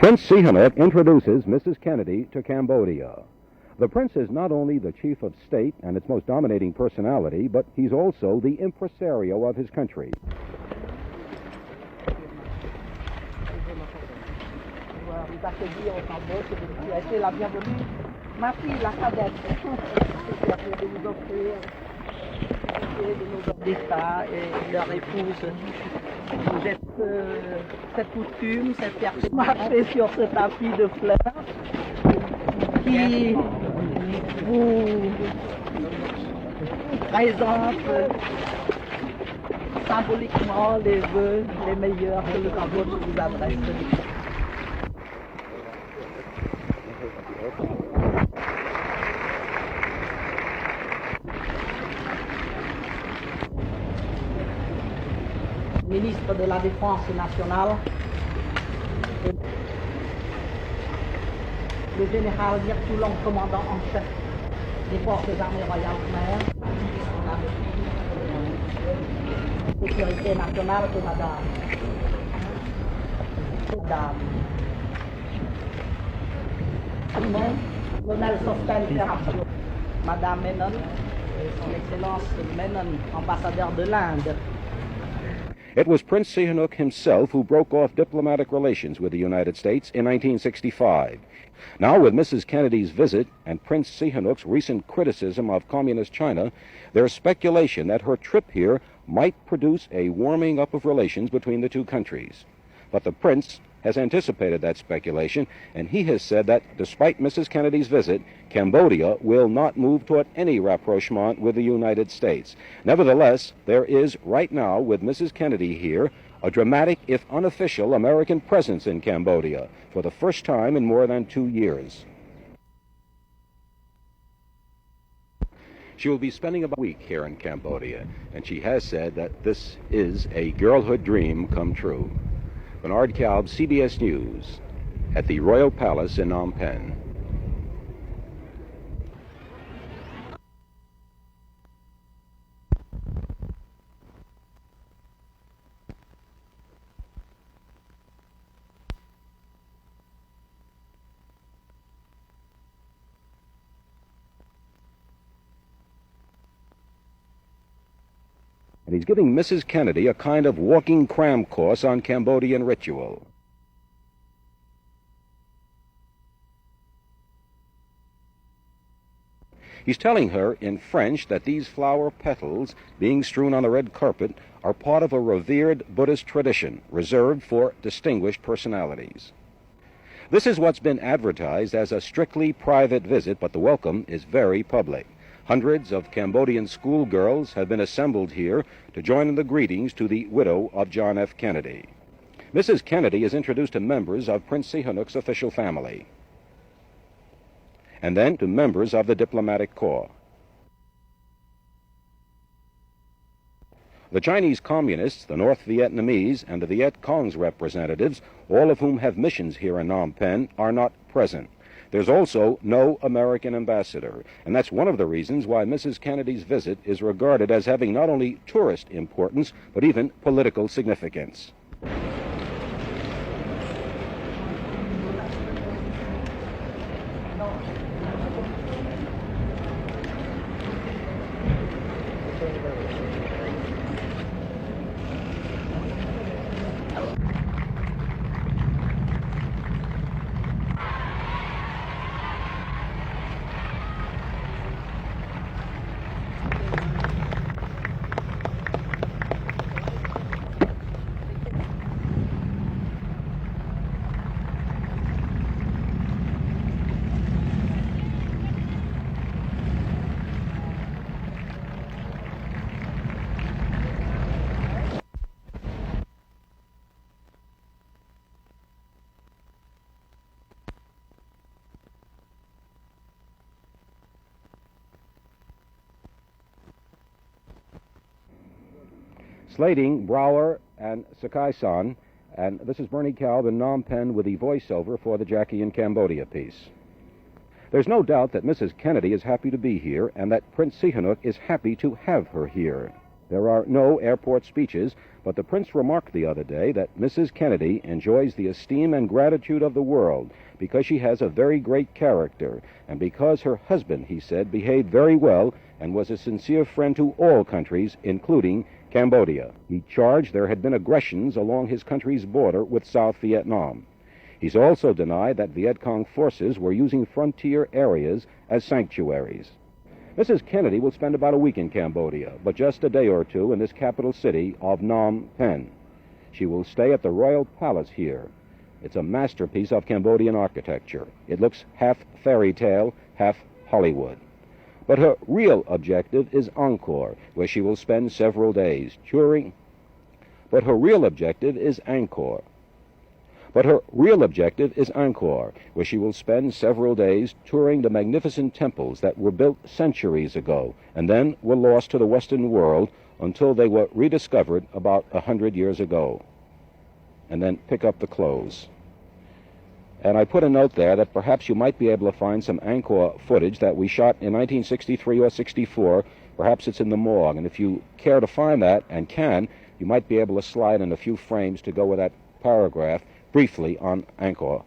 Prince Sihanouk introduces Mrs. Kennedy to Cambodia. The prince is not only the chief of state and its most dominating personality, but he's also the impresario of his country. Ma fille, la cadette, de vous offrir de nos d'État et leur épouse. Vous êtes cette coutume, cette fierté marcher sur ce tapis de fleurs qui vous présente symboliquement les vœux les meilleurs que le Cambodge vous adresse. Ministre de la Défense nationale, le général Virtulon, commandant en chef des forces armées royales khmères, sécurité nationale et madame, colonel Sospen, madame Menon, son excellence Menon, ambassadeur de l'Inde. It was Prince Sihanouk himself who broke off diplomatic relations with the United States in 1965. Now, with Mrs. Kennedy's visit and Prince Sihanouk's recent criticism of Communist China, there's speculation that her trip here might produce a warming up of relations between the two countries. But the prince has anticipated that speculation, and he has said that despite Mrs. Kennedy's visit, Cambodia will not move toward any rapprochement with the United States. Nevertheless, there is right now, with Mrs. Kennedy here, a dramatic, if unofficial, American presence in Cambodia for the first time in more than 2 years. She will be spending about a week here in Cambodia, and she has said that this is a girlhood dream come true. Bernard Kalb, CBS News, at the Royal Palace in Phnom Penh. And he's giving Mrs. Kennedy a kind of walking cram course on Cambodian ritual. He's telling her in French that these flower petals being strewn on the red carpet are part of a revered Buddhist tradition reserved for distinguished personalities. This is what's been advertised as a strictly private visit, but the welcome is very public. Hundreds of Cambodian schoolgirls have been assembled here to join in the greetings to the widow of John F. Kennedy. Mrs. Kennedy is introduced to members of Prince Sihanouk's official family, and then to members of the diplomatic corps. The Chinese Communists, the North Vietnamese, and the Viet Cong's representatives, all of whom have missions here in Phnom Penh, are not present. There's also no American ambassador, and that's one of the reasons why Mrs. Kennedy's visit is regarded as having not only tourist importance, but even political significance. Slating, Brower, and Sakai-san, and this is Bernie Kalb in Phnom Penh with the voiceover for the Jackie in Cambodia piece. There's no doubt that Mrs. Kennedy is happy to be here and that Prince Sihanouk is happy to have her here. There are no airport speeches, But the prince remarked the other day that Mrs. Kennedy enjoys the esteem and gratitude of the world because she has a very great character, and because her husband, he said, behaved very well and was a sincere friend to all countries, including Cambodia. He charged there had been aggressions along his country's border with South Vietnam. He's also denied that Viet Cong forces were using frontier areas as sanctuaries. Mrs. Kennedy will spend about a week in Cambodia, but just a day or two in this capital city of Phnom Penh. She will stay at the Royal Palace here. It's a masterpiece of Cambodian architecture. It looks half fairy tale, half Hollywood. But her real objective is Angkor, where she will spend several days touring. But her real objective is Angkor, where she will spend several days touring the magnificent temples that were built centuries ago and then were lost to the Western world until they were rediscovered about 100 years ago. And then pick up the clothes. And I put a note there that perhaps you might be able to find some Angkor footage that we shot in 1963 or 64. Perhaps it's in the morgue. And if you care to find that, and can, you might be able to slide in a few frames to go with that paragraph briefly on Angkor.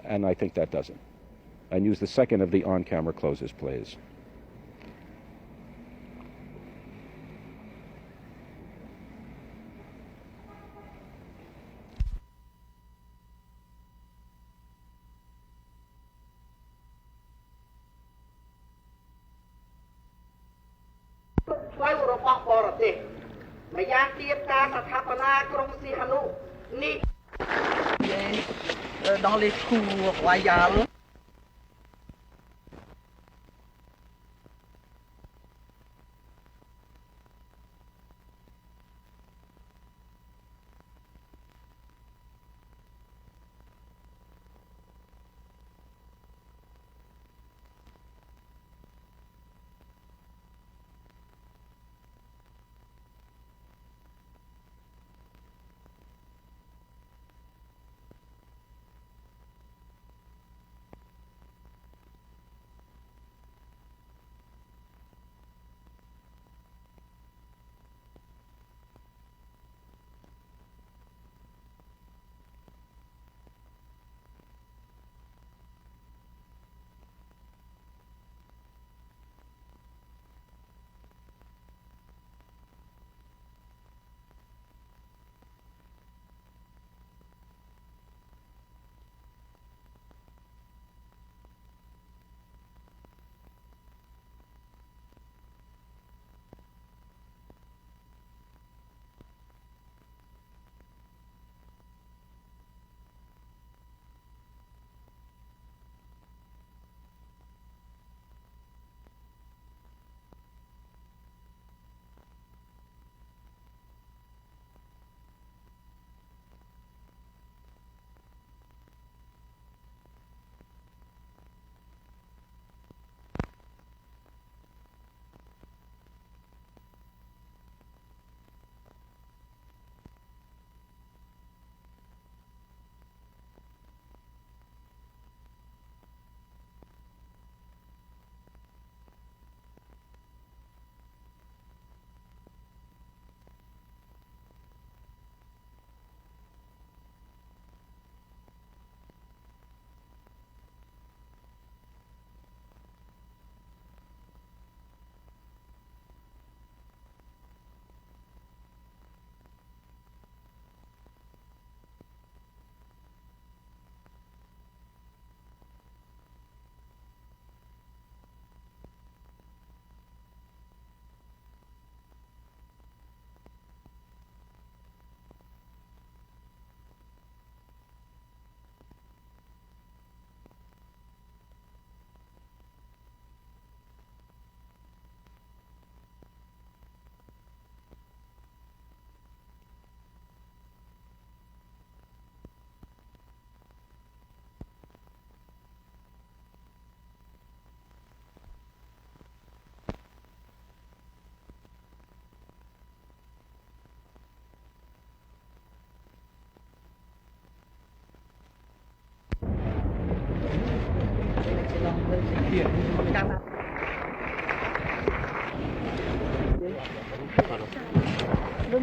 And I think that does it. And use the second of the on-camera closes, please. Dans les cours royales.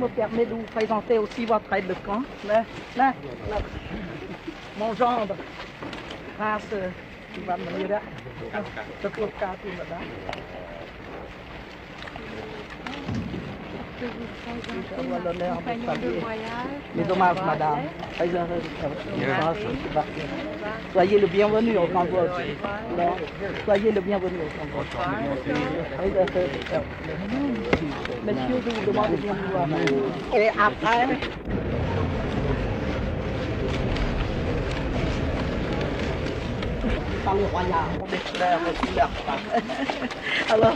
me permet de vous présenter aussi votre aide de camp. Là. Mon gendre, Prince Ivan Manira, de Flocati, madame. Avoir l'honneur de saluer les hommages, madame. Soyez le bienvenu au Cambodge. Soyez le bienvenu au Cambodge. Monsieur, je vous demande de bien vouloir. Et après, par le royal, on est fleurs, couleurs. Alors,